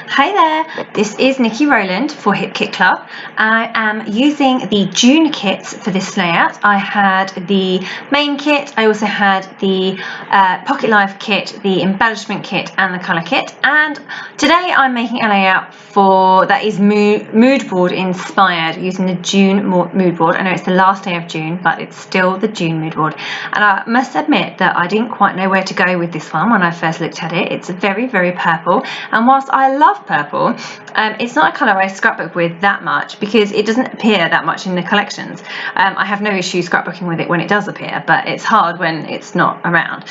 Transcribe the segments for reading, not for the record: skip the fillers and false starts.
Hi there, this is Nikki Rowland for Hip Kit Club. I am using the June kits for this layout. I had the main kit, I also had the Pocket Life kit, the embellishment kit and the colour kit, and today I'm making a layout that is mood board inspired using the June mood board. I know it's the last day of June, but it's still the June mood board, and I must admit that I didn't quite know where to go with this one when I first looked at it. It's very, very purple, and whilst I love purple, it's not a colour I scrapbook with that much because it doesn't appear that much in the collections. I have no issue scrapbooking with it when it does appear, but it's hard when it's not around.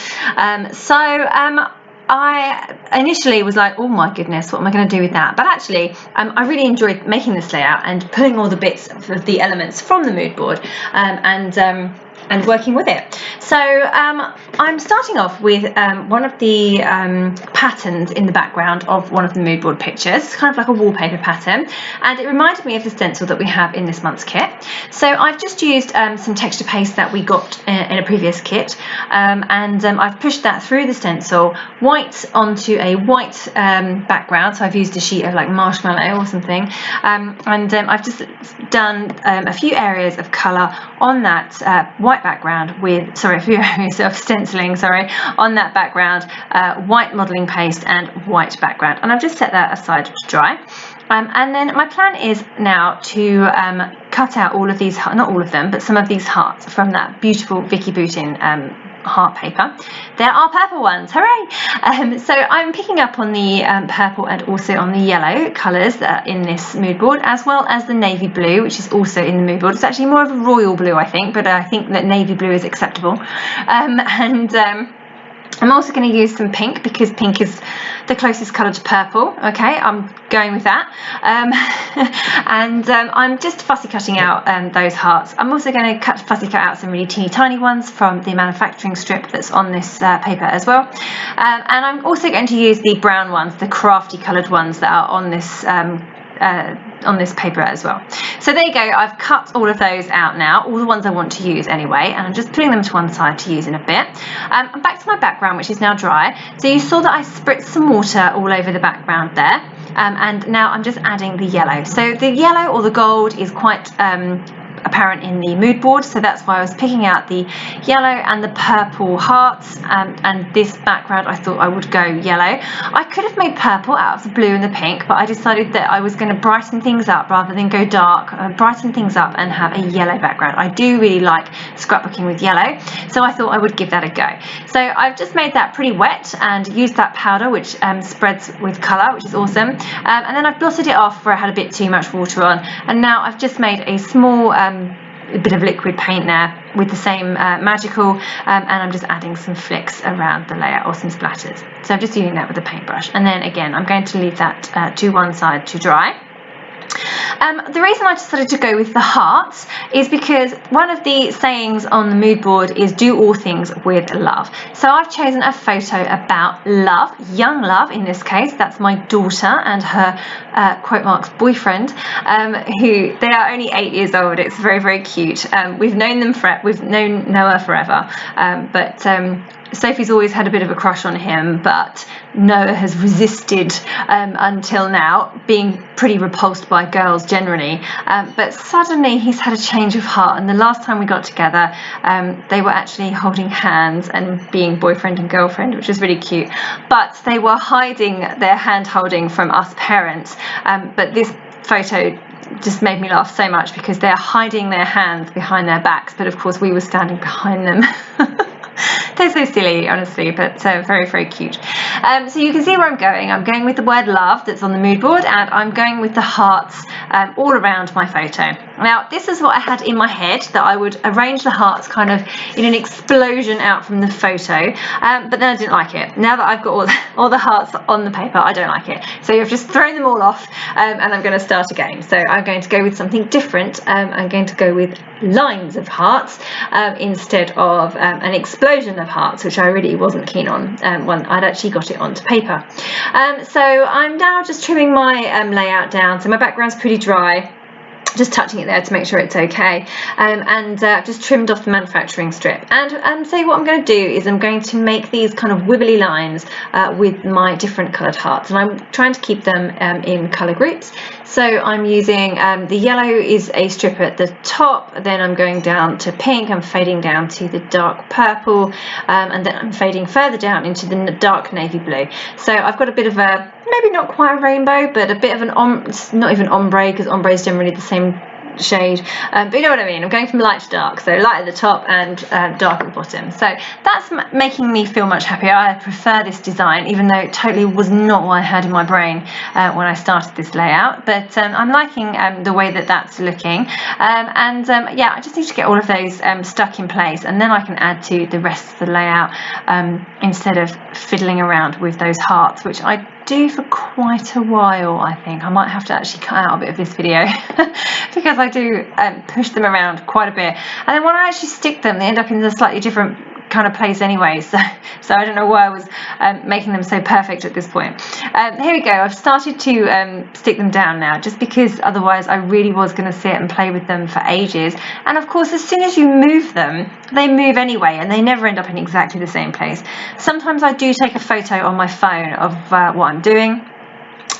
I initially was like, oh my goodness, what am I going to do with that? But actually, I really enjoyed making this layout and pulling all the bits of the elements from the mood board and working with it. So I'm starting off with one of the patterns in the background of one of the mood board pictures. It's kind of like a wallpaper pattern, and it reminded me of the stencil that we have in this month's kit. So I've just used some texture paste that we got in a previous kit, and I've pushed that through the stencil, white onto a white background. So I've used a sheet of like marshmallow or something, and I've just done a few areas of colour on that white background with, a few areas of stenciling, on that background, white modelling paste and white background, and I've just set that aside to dry. And then my plan is now to cut out all of these, not all of them, but some of these hearts from that beautiful Vicky Boutin heart paper. There are purple ones, hooray! So I'm picking up on the purple and also on the yellow colours that are in this mood board, as well as the navy blue, which is also in the mood board. It's actually more of a royal blue, I think, but I think that navy blue is acceptable. I'm also going to use some pink because pink is the closest colour to purple. Okay, I'm going with that. I'm just fussy cutting out those hearts. I'm also going to fussy cut out some really teeny tiny ones from the manufacturing strip that's on this paper as well. And I'm also going to use the brown ones, the crafty coloured ones that are on this paper as well. So there you go, I've cut all of those out now, all the ones I want to use anyway, and I'm just putting them to one side to use in a bit. I'm back to my background, which is now dry. So you saw that I spritzed some water all over the background there, and now I'm just adding the yellow. So the yellow or the gold is quite apparent in the mood board, so that's why I was picking out the yellow and the purple hearts, and this background I thought I would go yellow. I could have made purple out of the blue and the pink, but I decided that I was going to brighten things up rather than go dark, brighten things up and have a yellow background. I do really like scrapbooking with yellow, so I thought I would give that a go. So I've just made that pretty wet and used that powder which spreads with colour, which is awesome, and then I've blotted it off where I had a bit too much water on, and now I've just made a small a bit of liquid paint there with the same magical, and I'm just adding some flicks around the layer, or some splatters. So I'm just using that with a paintbrush, and then again I'm going to leave that to one side to dry. The reason I decided to go with the hearts is because one of the sayings on the mood board is do all things with love. So I've chosen a photo about love, young love in this case. That's my daughter and her quote marks boyfriend, who they are only 8 years old. It's very, very cute. We've known Noah forever, but Sophie's always had a bit of a crush on him, but Noah has resisted until now, being pretty repulsed by girls generally, but suddenly he's had a change of heart, and the last time we got together they were actually holding hands and being boyfriend and girlfriend, which was really cute, but they were hiding their hand holding from us parents, but this photo just made me laugh so much because they're hiding their hands behind their backs, but of course we were standing behind them. They're so silly, honestly, but very, very cute. So you can see where I'm going. I'm going with the word love that's on the mood board, and I'm going with the hearts all around my photo. Now, this is what I had in my head, that I would arrange the hearts kind of in an explosion out from the photo, but then I didn't like it. Now that I've got all the hearts on the paper, I don't like it. So I've just thrown them all off, and I'm going to start again. So I'm going to go with something different. I'm going to go with lines of hearts instead of an explosion of hearts, which I really wasn't keen on when I'd actually got it onto paper. So I'm now just trimming my layout down. So my background's pretty dry. just touching it there to make sure it's okay, and just trimmed off the manufacturing strip. And so what I'm going to do is I'm going to make these kind of wibbly lines with my different coloured hearts, and I'm trying to keep them in colour groups. So I'm using the yellow is a strip at the top, then I'm going down to pink, I'm fading down to the dark purple, and then I'm fading further down into the dark navy blue. So I've got a bit of a, maybe not quite a rainbow, but a bit of an it's not even ombre, because ombre is generally the same shade, but you know what I mean. I'm going from light to dark, so light at the top and dark at the bottom. So that's making me feel much happier. I prefer this design, even though it totally was not what I had in my brain when I started this layout, but I'm liking the way that that's looking, yeah, I just need to get all of those stuck in place, and then I can add to the rest of the layout instead of fiddling around with those hearts, which I do for quite a while. I think I might have to actually cut out a bit of this video because I do push them around quite a bit, and then when I actually stick them, they end up in a slightly different kind of place anyway, so I don't know why I was making them so perfect at this point. Here we go. I've started to stick them down now, just because otherwise I really was going to sit and play with them for ages, and of course as soon as you move them, they move anyway, and they never end up in exactly the same place. Sometimes I do take a photo on my phone of what I'm doing,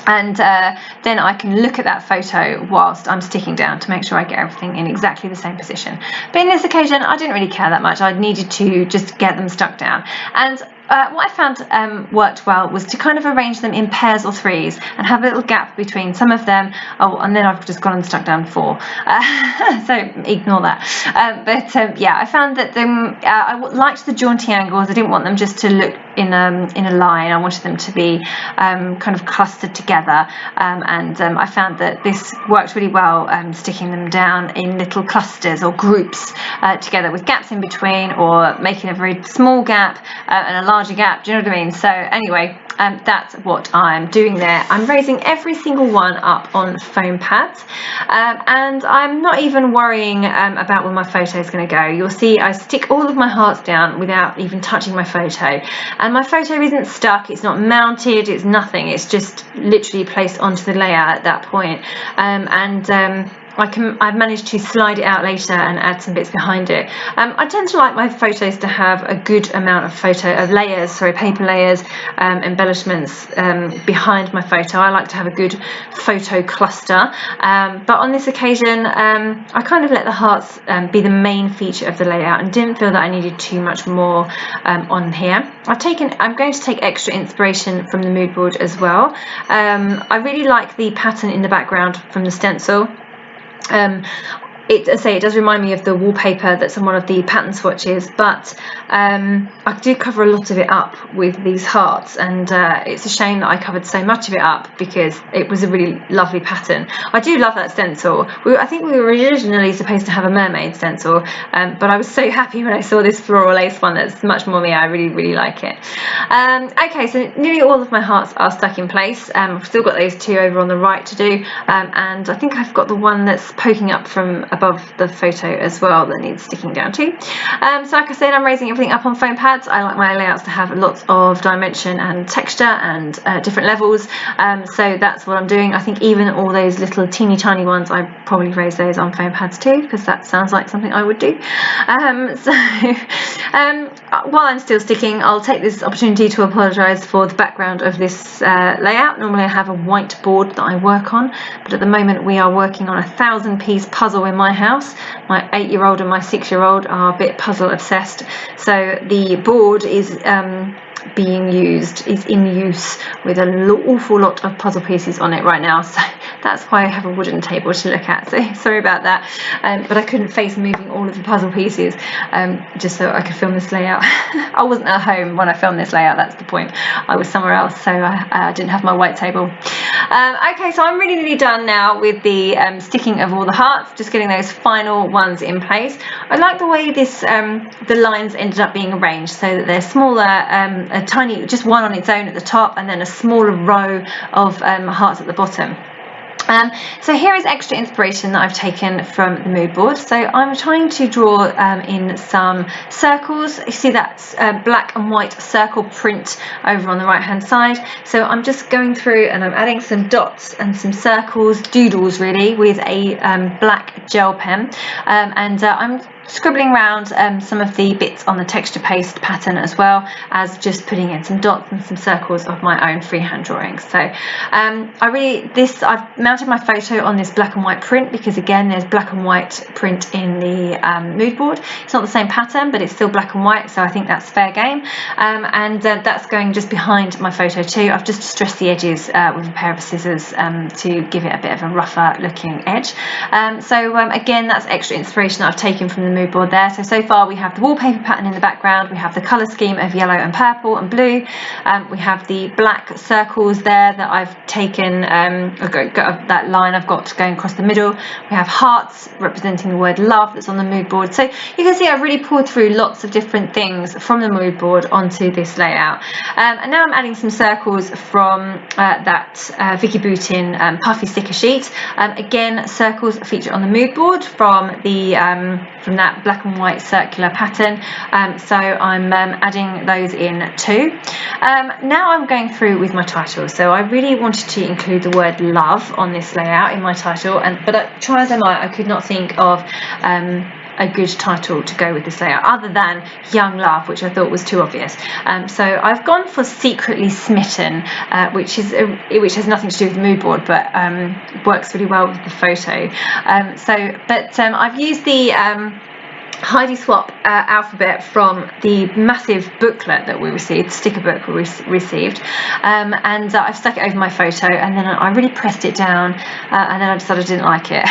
and then I can look at that photo whilst I'm sticking down to make sure I get everything in exactly the same position. But in this occasion, I didn't really care that much. I needed to just get them stuck down. And what I found worked well was to kind of arrange them in pairs or threes and have a little gap between some of them. Oh, and then I've just gone and stuck down 4, so ignore that. Yeah, I found that I liked the jaunty angles. I didn't want them just to look in a line. I wanted them to be kind of clustered together, and I found that this worked really well, sticking them down in little clusters or groups together with gaps in between, or making a very small gap and a larger gap. Do you know what I mean? So anyway, that's what I'm doing there. I'm raising every single one up on foam pads, and I'm not even worrying about where my photo is going to go. You'll see I stick all of my hearts down without even touching my photo, and my photo isn't stuck, it's not mounted, it's nothing, it's just literally placed onto the layout at that point. I've managed to slide it out later and add some bits behind it. I tend to like my photos to have a good amount of paper layers, embellishments behind my photo. I like to have a good photo cluster, but on this occasion I kind of let the hearts be the main feature of the layout and didn't feel that I needed too much more on here. I'm going to take extra inspiration from the mood board as well. I really like the pattern in the background from the stencil. It does remind me of the wallpaper that's on one of the pattern swatches, but I do cover a lot of it up with these hearts, and it's a shame that I covered so much of it up because it was a really lovely pattern. I do love that stencil. I think we were originally supposed to have a mermaid stencil, but I was so happy when I saw this floral lace one. That's much more me. I really, really like it. Okay, so nearly all of my hearts are stuck in place. I've still got those 2 over on the right to do, and I think I've got the one that's poking up from above the photo as well that needs sticking down too. So like I said, I'm raising everything up on foam pads. I like my layouts to have lots of dimension and texture and different levels, so that's what I'm doing. I think even all those little teeny tiny ones, I probably raise those on foam pads too, because that sounds like something I would do. While I'm still sticking, I'll take this opportunity to apologise for the background of this layout. Normally I have a white board that I work on, but at the moment we are working on a 1000-piece puzzle in my house. My 8-year-old and my 6-year-old are a bit puzzle obsessed, so the board is in use with an awful lot of puzzle pieces on it right now, so that's why I have a wooden table to look at, so sorry about that, but I couldn't face moving all of the puzzle pieces just so I could film this layout. I wasn't at home when I filmed this layout, that's the point. I was somewhere else, so I didn't have my white table. Okay, so I'm really nearly done now with the sticking of all the hearts, just getting those final ones in place. I like the way this the lines ended up being arranged so that they're smaller, a tiny, just one on its own at the top, and then a smaller row of hearts at the bottom. So here is extra inspiration that I've taken from the mood board. So I'm trying to draw in some circles. You see that black and white circle print over on the right hand side. So I'm just going through and I'm adding some dots and some circles, doodles really, with a black gel pen. I'm scribbling around some of the bits on the texture paste pattern, as well as just putting in some dots and some circles of my own freehand drawing. So I've mounted my photo on this black and white print because, again, there's black and white print in the mood board. It's not the same pattern, but it's still black and white, so I think that's fair game. That's going just behind my photo too. I've just distressed the edges with a pair of scissors to give it a bit of a rougher looking edge. Again, that's extra inspiration that I've taken from the mood board there. So far we have the wallpaper pattern in the background, we have the colour scheme of yellow and purple and blue, we have the black circles there that I've taken, that line I've got going across the middle. We have hearts representing the word love that's on the mood board. So you can see I've really pulled through lots of different things from the mood board onto this layout. And now I'm adding some circles from that Vicky Boutin puffy sticker sheet. Again, circles feature on the mood board from that black and white circular pattern, so I'm adding those in too. Now I'm going through with my title. So I really wanted to include the word love on this layout in my title, but try as I might, I could not think of a good title to go with this layout other than Young Love, which I thought was too obvious. So I've gone for Secretly Smitten, which has nothing to do with the mood board, but works really well with the photo. I've used the Heidi Swap alphabet from the massive booklet that we received, sticker book we received, and I've stuck it over my photo, and then I really pressed it down, and then I decided I didn't like it.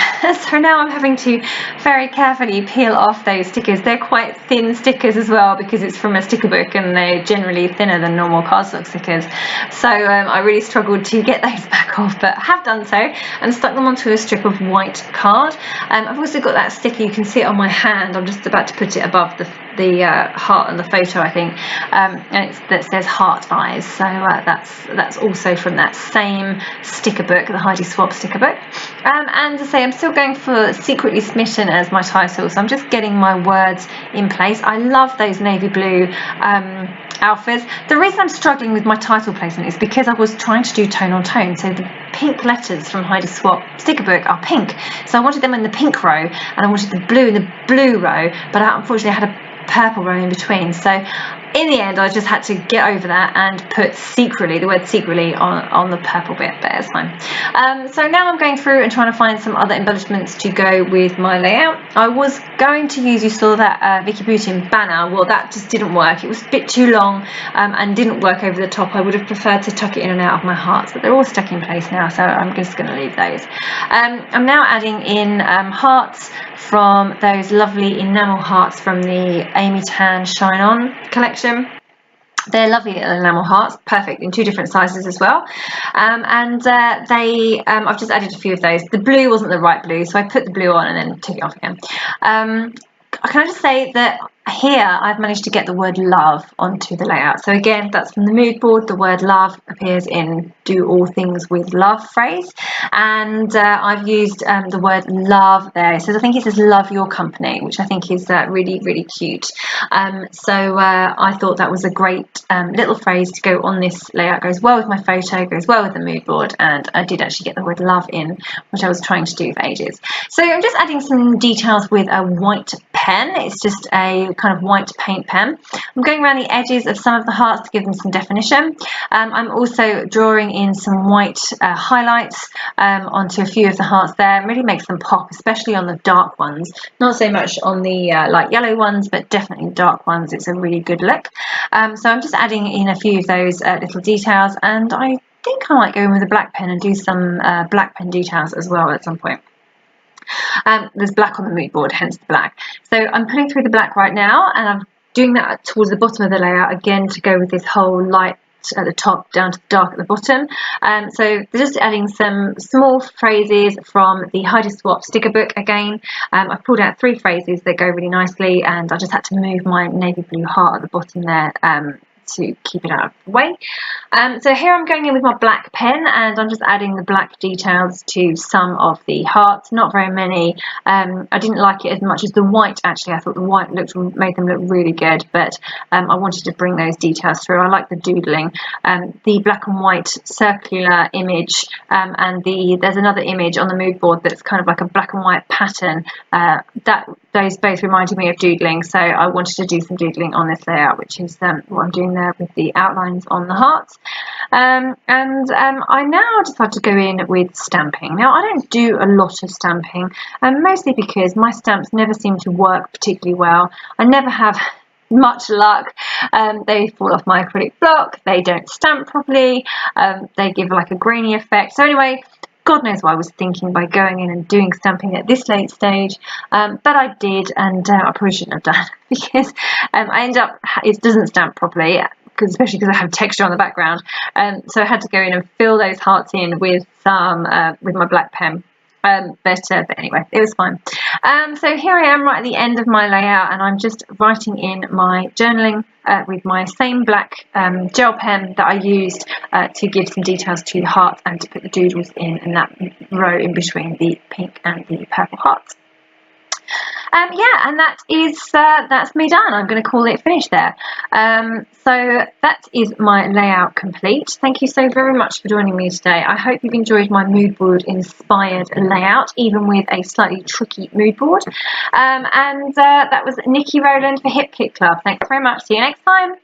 So now I'm having to very carefully peel off those stickers. They're quite thin stickers as well because it's from a sticker book, and they're generally thinner than normal cardstock stickers. So I really struggled to get those back off, but I have done so and stuck them onto a strip of white card. I've also got that sticker, you can see it on my hand. I'm just about to put it above the heart on the photo, I think, and that says heart eyes. So that's also from that same sticker book, the Heidi Swap sticker book. And to say, I'm still going for Secretly Smitten as my title, so I'm just getting my words in place. I love those navy blue alphas. The reason I'm struggling with my title placement is because I was trying to do tone on tone. So the pink letters from Heidi Swap sticker book are pink, so I wanted them in the pink row, and I wanted the blue in the blue row, but unfortunately I had a purple row in between. So in the end I just had to get over that and put secretly, the word secretly, on the purple bit, but it's fine. So now I'm going through and trying to find some other embellishments to go with my layout. I was going to use, you saw that Vicky Boutin banner, well that just didn't work. It was a bit too long and didn't work over the top. I would have preferred to tuck it in and out of my hearts, but they're all stuck in place now, so I'm just going to leave those. I'm now adding in hearts from those lovely enamel hearts from the Amy Tan Shine On collection. They're lovely little enamel hearts, perfect in 2 different sizes as well. I've just added a few of those. The blue wasn't the right blue, so I put the blue on and then took it off again. Can I just say that here I've managed to get the word love onto the layout. So again, that's from the mood board. The word love appears in Do All Things With Love phrase, and I've used the word love there. So I think it says love your company, which I think is really, really cute. I thought that was a great little phrase to go on this layout. Goes well with my photo, goes well with the mood board, and I did actually get the word love in, which I was trying to do for ages. So I'm just adding some details with a white pen. It's just a kind of white paint pen. I'm going around the edges of some of the hearts to give them some definition. I'm also drawing in some white highlights onto a few of the hearts there. It really makes them pop, especially on the dark ones. Not so much on the light yellow ones, but definitely dark ones. It's a really good look. So I'm just adding in a few of those little details, and I think I might go in with a black pen and do some black pen details as well at some point. There's black on the mood board, hence the black. So I'm putting through the black right now, and I'm doing that towards the bottom of the layout again to go with this whole light at the top down to the dark at the bottom. So just adding some small phrases from the Heidi Swap sticker book again. I've pulled out 3 phrases that go really nicely, and I just had to move my navy blue heart at the bottom there to keep it out of the way. So here I'm going in with my black pen, and I'm just adding the black details to some of the hearts, not very many. I didn't like it as much as the white, actually. I thought the white made them look really good, but I wanted to bring those details through. I like the doodling. The black and white circular image, and there's another image on the mood board that's kind of like a black and white pattern. Those both reminded me of doodling, so I wanted to do some doodling on this layout, which is what I'm doing there with the outlines on the hearts. I now decide to go in with stamping. Now, I don't do a lot of stamping, mostly because my stamps never seem to work particularly well. I never have much luck. They fall off my acrylic block, they don't stamp properly, they give like a grainy effect. So anyway, God knows what I was thinking by going in and doing stamping at this late stage, but I did, and I probably shouldn't have done because I end up, it doesn't stamp properly, especially because I have texture on the background. So I had to go in and fill those hearts in with with my black pen. But anyway, it was fine. So here I am right at the end of my layout, and I'm just writing in my journaling with my same black gel pen that I used to give some details to the heart and to put the doodles in that row in between the pink and the purple hearts. Yeah, and that's me done. I'm going to call it finished there. So that is my layout complete. Thank you so very much for joining me today. I hope you've enjoyed my mood board inspired layout, even with a slightly tricky mood board. That was Nikki Rowland for Hip Kit Club. Thanks very much. See you next time.